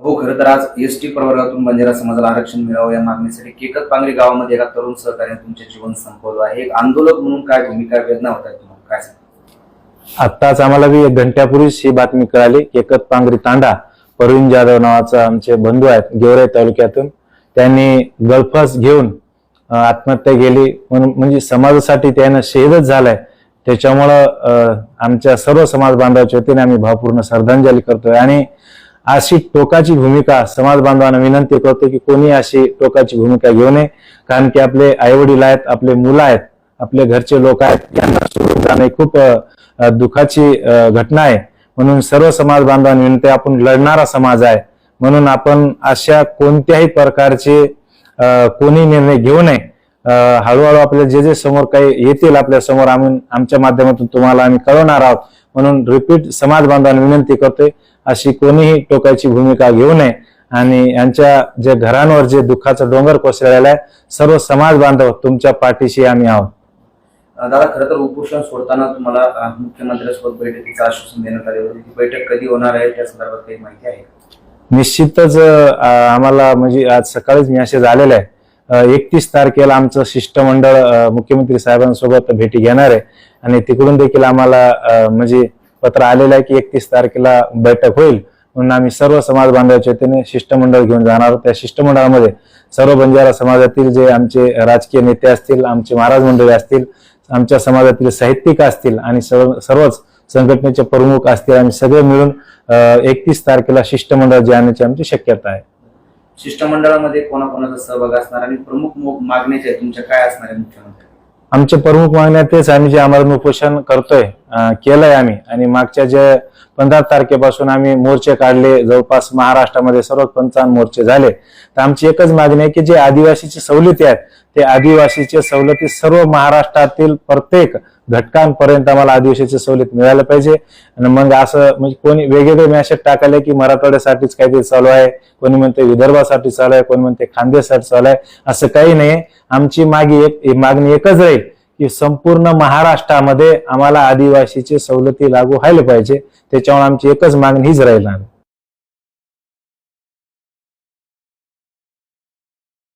हो, खरं तर आज एसटी प्रवर्गातून बंजारा समाजाला आरक्षण मिळावं या मागणीसाठी केकतपांगरी गावामध्ये एका तरुण सहकार्याने तुमचे जीवन संपवलं आहे. एक आंदोलक म्हणून काय भूमिका वेदना होत आहे तुम्हाला, काय सांगा? आत्ताच आम्हाला बी 1 घंट्यापूर्वीच ही बातमी कळाली. केकतपांगरी तांडा परवीन जाधव नावाचा आमचे बंधू आहेत गेवराई तालुक्यातून, त्यांनी गळफास घेऊन आत्महत्या केली. म्हणजे समाजासाठी त्यानं शहीदच झालाय. त्याच्यामुळं आमच्या सर्व समाज बांधवाच्या वतीने आम्ही भावपूर्ण श्रद्धांजली करतोय आणि अशी टोकाची भूमिका समाज बांधवांना विनंती करतो की कोणी अशी टोकाची भूमिका घेऊ नये. कारण की आपले आई वडील आहेत, आपले मुलं आहेत, आपले घरचे लोक आहेत, यांना सोडून जाणे खूप दुःखाची घटना आहे. म्हणून सर्व समाज बांधवांना विनंती, आपण लढणारा समाज आहे म्हणून आपण अशा कोणत्याही प्रकारचे कोणी निर्णय घेऊ नये. हळूहळू आपल्या जे समोर काही येतील आपल्या समोर आमच्या माध्यमातून तुम्हाला आम्ही कळवणार आहोत. म्हणून रिपीट समाज बांधवांना विनंती करतोय अशी कोणीही टोकाची भूमिका घेऊ नये आणि यांच्या जे घरांवर जे दुःखाचा डोंगर कोसळलेला आहे, सर्व समाज बांधव तुमच्या पाठीशी आम्ही आहोत. दादा, खरं तर उपोषण सोडताना तुम्हाला मुख्यमंत्र्यांसोबत बैठकीचं आश्वासन देण्यात आले होते. ती बैठक कधी होणार आहे त्या संदर्भात काही माहिती आहे? निश्चितच आम्हाला म्हणजे आज सकाळीच मेसेज आलेला आहे. 31 तारखेला आमचं शिष्टमंडळ मुख्यमंत्री साहेबांसोबत भेटी घेणार आहे आणि तिकडून देखील आम्हाला म्हणजे पत्र आलेलं आहे की 31 तारखेला बैठक होईल. म्हणून आम्ही सर्व समाज बांधवाच्या वतीने शिष्टमंडळ घेऊन जाणार आहोत. त्या शिष्टमंडळामध्ये सर्व बंजारा समाजातील जे आमचे राजकीय नेते असतील, आमचे महाराज मंडळी असतील, आमच्या समाजातील साहित्यिक असतील आणि सर्वच संघटनेचे प्रमुख असतील, आम्ही सगळे मिळून 31 तारखेला शिष्टमंडळ जाण्याची आमची शक्यता आहे. शिष्टमंडळामध्ये कोणाकोणाचा सहभाग असणार आणि प्रमुख मागण्या तुमच्या काय असणार आहे मुख्यमंत्री? आमच्या प्रमुख मागण्या तेच, आम्ही जे आमरण उपोषण करतोय केलंय आम्ही आणि मागच्या जे 15 तारखेपासून आम्ही मोर्चे काढले, जवळपास महाराष्ट्रामध्ये सर्व 55 मोर्चे झाले. तर आमची एकच मागणी आहे की जे आदिवासीची सवलती आहेत ते आदिवासीच्या सवलती सर्व महाराष्ट्रातील प्रत्येक घटकांपर्यंत आम्हाला आदिवासीची सवलत मिळायला पाहिजे. आणि मग असं म्हणजे कोणी वेगवेगळे मेसेज टाकायला की मराठवाड्यासाठीच काहीतरी चालू आहे, कोणी म्हणते विदर्भासाठी चालू आहे, कोणी म्हणते खानदेशासाठी चालू आहे, असं काही नाही. आमची मागणी एकच राहील की संपूर्ण महाराष्ट्रामध्ये आम्हाला आदिवासीची सवलती लागू व्हायला पाहिजे. त्याच्यामुळे आमची एकच मागणी हीच राहील.